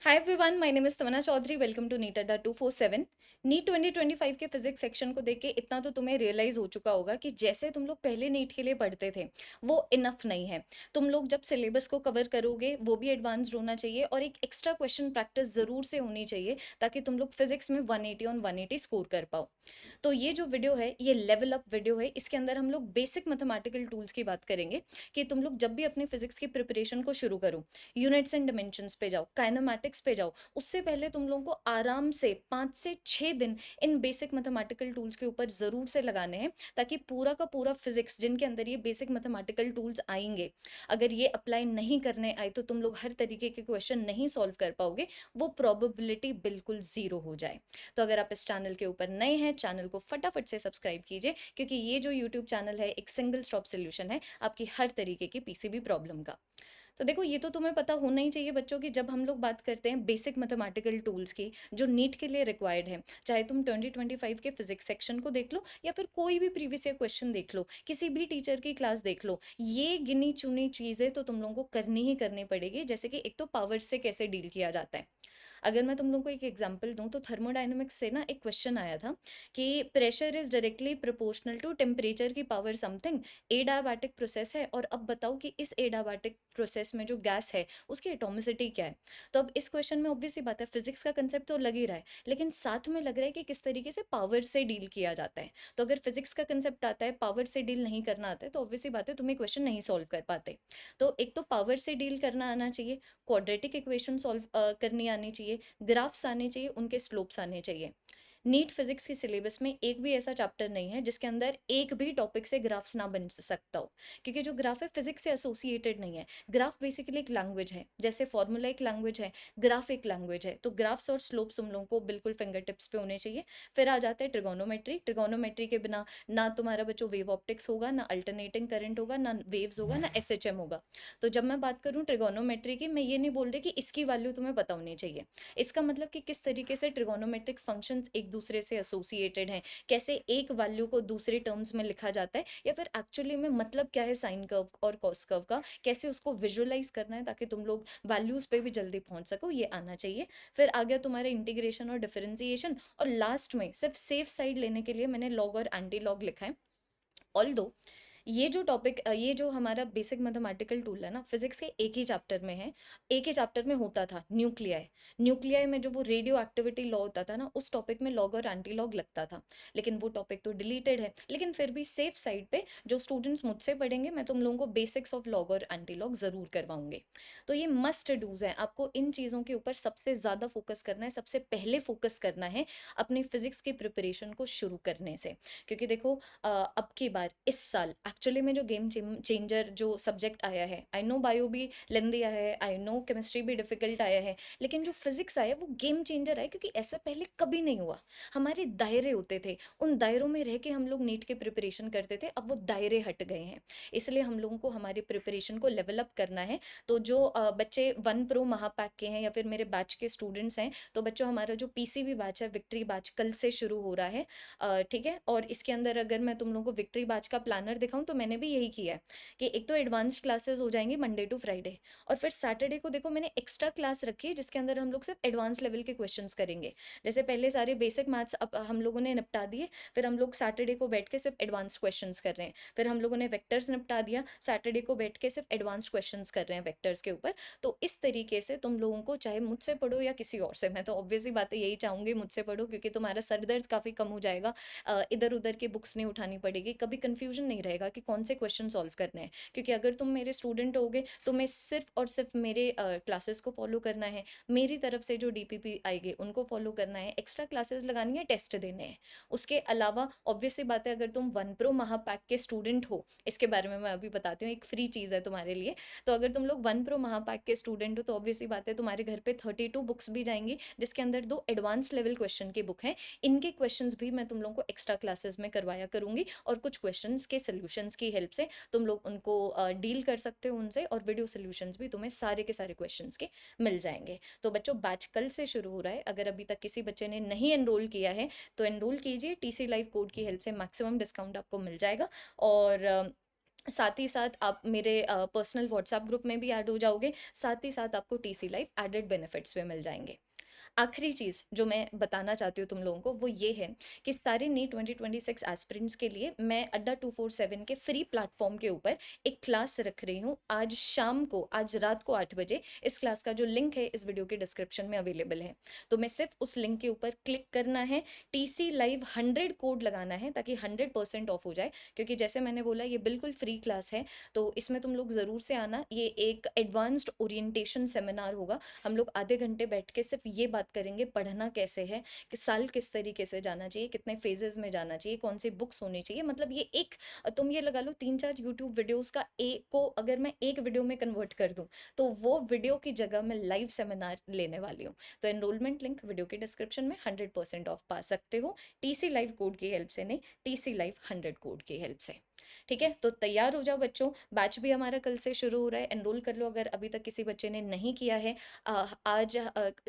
Hi everyone, my name is Tamanna Chaudhary. Welcome to NEET Adda 247। NEET 2025 के physics section को देख के इतना तो तुम्हें रियलाइज हो चुका होगा कि जैसे तुम लोग पहले नीट के लिए पढ़ते थे वो इनफ नहीं है। तुम लोग जब सिलेबस को कवर करोगे वो भी एडवांस्ड होना चाहिए और एक एक्स्ट्रा क्वेश्चन प्रैक्टिस ज़रूर से होनी चाहिए ताकि तुम लोग फिजिक्स में 180 ऑन 180 स्कोर कर पाओ। तो ये जो वीडियो है ये लेवल अप वीडियो है। इसके अंदर हम लोग बेसिक मैथमेटिकल टूल्स की बात करेंगे कि तुम लोग जब भी अपनी फिजिक्स की प्रिपरेशन को शुरू करो, यूनिट्स एंड डिमेंशंस पे जाओ, काइनेमैटिक्स पे जाओ, उससे पहले तुम लोगों को आराम से 5 से 6 दिन इन बेसिक मैथमेटिकल टूल्स के ऊपर ज़रूर से लगाने हैं ताकि पूरा का पूरा फिजिक्स जिनके अंदर ये बेसिक मैथमेटिकल टूल्स आएंगे, अगर ये अप्लाई नहीं करने आए तो तुम लोग हर तरीके के क्वेश्चन नहीं सॉल्व कर पाओगे, वो प्रोबेबिलिटी बिल्कुल ज़ीरो हो जाए। तो अगर आप इस चैनल के ऊपर नए हैं, चैनल को फटाफट से सब्सक्राइब कीजिए क्योंकि ये जो यूट्यूब चैनल है एक सिंगल स्टॉप सोल्यूशन है आपकी हर तरीके की पीसीबी प्रॉब्लम का। तो देखो, ये तो तुम्हें पता होना ही चाहिए बच्चों की जब हम लोग बात करते हैं बेसिक मैथमेटिकल टूल्स की जो नीट के लिए रिक्वायर्ड है, चाहे तुम 2025 के फिजिक्स सेक्शन को देख लो या फिर कोई भी प्रीवियस ईयर क्वेश्चन देख लो, किसी भी टीचर की क्लास देख लो, ये गिनी चुनी चीज़ें तो तुम लोगों को करनी ही करनी पड़ेगी। जैसे कि एक तो पावर से कैसे डील किया जाता है। अगर मैं तुम लोग को एक एग्जांपल दूं तो थर्मोडायनेमिक्स से ना एक क्वेश्चन आया था कि pressure is directly proportional to temperature की पावर समथिंग, एडाबाटिक प्रोसेस है और अब बताओ कि इस एडाबाटिक प्रोसेस में जो गैस है उसकी एटॉमिसिटी क्या है। तो अब इस क्वेश्चन में ऑब्वियस सी बात है, फिजिक्स का कंसेप्ट तो लग ही रहा है लेकिन साथ में लग रहा है कि किस तरीके से पावर से डील किया जाता है। तो अगर फिजिक्स का कंसेप्ट आता है, पावर से डील नहीं करना आता है, तो ऑब्वियस सी बात है तुम्हें क्वेश्चन नहीं सॉल्व कर पाते। तो एक तो पावर से डील करना आना चाहिए, क्वाड्रेटिक इक्वेशन सॉल्व करनी आनी चाहिए, ग्राफ्स आने चाहिए, उनके स्लोप्स आने चाहिए। नीट फिजिक्स के सिलेबस में एक भी ऐसा चैप्टर नहीं है जिसके अंदर एक भी टॉपिक से ग्राफ्स ना बन सकता हो, क्योंकि जो ग्राफ है फिजिक्स से एसोसिएटेड नहीं है। ग्राफ बेसिकली एक लैंग्वेज है, जैसे फॉर्मूला एक लैंग्वेज है, ग्राफ एक लैंग्वेज है। तो ग्राफ्स और स्लोप्स तुम लोगों को बिल्कुल फिंगर टिप्स पे होने चाहिए। फिर आ जाता है ट्रिगोनोमेट्री। ट्रिगोनोमेट्री के बिना ना तुम्हारा बच्चों वेव ऑप्टिक्स होगा, ना अल्टरनेटिंग करंट होगा, ना वेव्स होगा, ना एसएचएम होगा। तो जब मैं बात करूँ ट्रिगोनोमेट्री की, मैं ये नहीं बोल रही कि इसकी वैल्यू तुम्हें पता होनी चाहिए। इसका मतलब कि किस तरीके से ट्रिगोनोमेट्रिक फंक्शंस एक दूसरे से एसोसिएटेड हैं, कैसे एक वैल्यू को दूसरे टर्म्स में लिखा जाता है, या फिर एक्चुअली में मतलब क्या है साइन कर्व और कॉस कर्व का, कैसे उसको विजुअलाइज करना है ताकि तुम लोग वैल्यूज पे भी जल्दी पहुंच सको, ये आना चाहिए। फिर आ गया तुम्हारा इंटीग्रेशन और डिफरेंशिएशन, और लास्ट में सिर्फ सेफ साइड लेने के लिए मैंने लॉग और एंटी लॉग लिखा है। ऑल दो ये जो टॉपिक, ये जो हमारा बेसिक मैथमेटिकल टूल है ना, फिजिक्स के एक ही चैप्टर में है। एक ही चैप्टर में होता था न्यूक्लियाई। न्यूक्लियाई में जो वो रेडियो एक्टिविटी लॉ होता था ना, उस टॉपिक में लॉग और एंटी लॉग लगता था, लेकिन वो टॉपिक तो डिलीटेड है। लेकिन फिर भी सेफ साइड पे जो स्टूडेंट्स मुझसे पढ़ेंगे, मैं तुम लोगों को बेसिक्स ऑफ लॉग और एंटी लॉग जरूर करवाऊंगी। तो ये मस्ट डूज है, आपको इन चीज़ों के ऊपर सबसे ज़्यादा फोकस करना है, सबसे पहले फोकस करना है अपनी फिजिक्स की प्रिपरेशन को शुरू करने से। क्योंकि देखो, अब की बार इस साल एक्चुअली में जो गेम चेंजर जो सब्जेक्ट आया है, आई नो बायो भी लेंदी आया है, आई नो केमिस्ट्री भी डिफिकल्ट आया है, लेकिन जो फिजिक्स आया वो गेम चेंजर है क्योंकि ऐसा पहले कभी नहीं हुआ। हमारे दायरे होते थे, उन दायरों में रह के हम लोग नीट के प्रिपरेशन करते थे, अब वो दायरे हट गए हैं। इसलिए हम लोगों को हमारी प्रिपरेशन को लेवल अप करना है। तो जो बच्चे 1 प्रो महापैक के हैं या फिर मेरे बैच के स्टूडेंट्स हैं, तो बच्चों हमारा जो पीसीबी बैच है, विक्ट्री बैच, कल से शुरू हो रहा है। ठीक है। और इसके अंदर अगर मैं तुम लोगों को विक्ट्री बैच का प्लानर दिखाऊं तो मैंने भी यही किया है कि एक तो एडवांस्ड क्लासेस हो जाएंगी मंडे टू फ्राइडे, और फिर सैटरडे को देखो मैंने एक्स्ट्रा क्लास रखी है जिसके अंदर हम लोग सिर्फ एडवांस लेवल के क्वेश्चंस करेंगे। जैसे पहले सारे बेसिक मैथ्स अब हम लोगों ने निपटा दिए, फिर हम लोग सैटरडे को बैठ के सिर्फ एडवांस क्वेश्चंस कर रहे हैं। फिर हम लोगों ने वेक्टर्स निपटा दिया, सैटरडे को बैठ के सिर्फ एडवांस क्वेश्चंस कर रहे हैं वेक्टर्स के ऊपर। तो इस तरीके से तुम लोगों को, चाहे मुझसे पढ़ो या किसी और से, मैं तो ऑब्वियसली बात है यही चाहूंगी मुझसे पढ़ो क्योंकि तुम्हारा सर दर्द काफ़ी कम हो जाएगा। इधर उधर की बुक्स नहीं उठानी पड़ेगी, कभी कंफ्यूजन नहीं रहेगा कि कौन से क्वेश्चन सॉल्व करने हैं। क्योंकि अगर तुम मेरे स्टूडेंट होगे तो मैं सिर्फ और सिर्फ मेरे क्लासेस को फॉलो करना है, मेरी तरफ से जो डीपीपी आएगी उनको फॉलो करना है, एक्स्ट्रा क्लासेस लगानी है, टेस्ट देने हैं। उसके अलावा ऑब्वियसली बात है, अगर तुम 1 प्रो महापैक के स्टूडेंट हो, इसके बारे में मैं अभी बताती हूँ, एक फ्री चीज़ है तुम्हारे लिए। तो अगर तुम लोग 1 प्रो महापैक के स्टूडेंट हो तो ऑब्वियसली बात है तुम्हारे घर पे 32 बुक्स भी जाएंगी जिसके अंदर 2 एडवांस लेवल क्वेश्चन की बुक है। इनके क्वेश्चंस भी मैं तुम लोगों को एक्स्ट्रा क्लासेस में करवाया करूंगी, और कुछ क्वेश्चंस के सॉल्यूशंस की हेल्प से तुम लोग उनको डील कर सकते हो उनसे, और वीडियो सॉल्यूशंस भी तुम्हें सारे के सारे क्वेश्चंस के मिल जाएंगे। तो बच्चों, बैच कल से शुरू हो रहा है। अगर अभी तक किसी बच्चे ने नहीं एनरोल किया है तो एनरोल कीजिए, टीसी लाइव कोड की हेल्प से मैक्सिमम डिस्काउंट आपको मिल जाएगा। और साथ ही साथ आप मेरे पर्सनल व्हाट्सएप ग्रुप में भी ऐड हो जाओगे, साथ ही साथ आपको टीसी लाइव एडेड बेनिफिट्स भी मिल जाएंगे। आखिरी चीज़ जो मैं बताना चाहती हूँ तुम लोगों को वो ये है कि सारे नीट 2026 एस्पिरेंट्स के लिए मैं अड्डा 247 के फ्री प्लेटफॉर्म के ऊपर एक क्लास रख रही हूँ आज शाम को, आज रात को 8 बजे। इस क्लास का जो लिंक है इस वीडियो के डिस्क्रिप्शन में अवेलेबल है। तो मैं सिर्फ उस लिंक के ऊपर क्लिक करना है, टीसी लाइव 100 कोड लगाना है ताकि 100% ऑफ हो जाए, क्योंकि जैसे मैंने बोला ये बिल्कुल फ्री क्लास है। तो इसमें तुम लोग ज़रूर से आना। ये एक एडवांस्ड ओरिएंटेशन सेमिनार होगा। हम लोग आधे घंटे बैठ के सिर्फ ये बात करेंगे पढ़ना कैसे है, कि साल किस तरीके से जाना चाहिए, कितने फेजेस में जाना चाहिए, कौन सी बुक्स होनी चाहिए। मतलब ये एक, तुम ये लगा लो 3-4 यूट्यूब वीडियोस का एक को अगर मैं एक वीडियो में कन्वर्ट कर दूं तो वो वीडियो की जगह मैं लाइव सेमिनार लेने वाली हूँ। तो एनरोलमेंट लिंक वीडियो के डिस्क्रिप्शन में, 100% ऑफ पा सकते हो टीसी लाइव कोड की हेल्प से, नहीं टीसी लाइव 100 कोड की हेल्प से। ठीक है, तो तैयार हो जाओ बच्चों। बैच भी हमारा कल से शुरू हो रहा है, एनरोल कर लो अगर अभी तक किसी बच्चे ने नहीं किया है। आज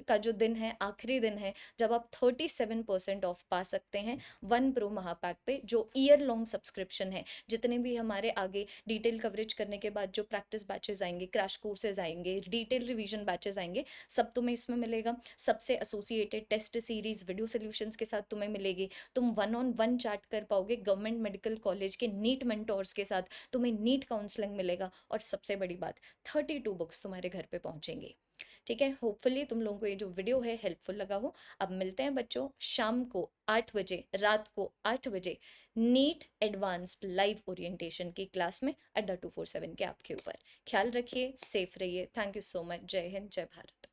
का जो दिन है आखिरी दिन है जब आप 37% ऑफ पा सकते हैं वन प्रो महापैक पे, जो ईयर लॉन्ग सब्सक्रिप्शन है। जितने भी हमारे आगे डिटेल कवरेज करने के बाद जो प्रैक्टिस बैचेस आएंगे, क्रैश कोर्सेज आएंगे, डिटेल रिवीजन बैचेस आएंगे, सब तुम्हें इसमें मिलेगा। सबसे associated test series video solutions के साथ तुम्हें मिलेगी। तुम वन ऑन वन चैट कर पाओगे गवर्नमेंट मेडिकल कॉलेज के नीट मेंटोर्स के साथ, तुम्हें नीट काउंसलिंग मिलेगा, और सबसे बड़ी बात 32 बुक्स तुम्हारे घर पे पहुंचेंगी। ठीक है, होपफुली तुम लोगों को ये जो वीडियो है हेल्पफुल लगा हो। अब मिलते हैं बच्चों शाम को 8 बजे, रात को 8 बजे, नीट एडवांस्ड लाइव ओरिएंटेशन की क्लास में अड्डा 247 के आपके ऊपर। ख्याल रखिए, सेफ रहिए। Thank you so much. जय हिंद, जय भारत।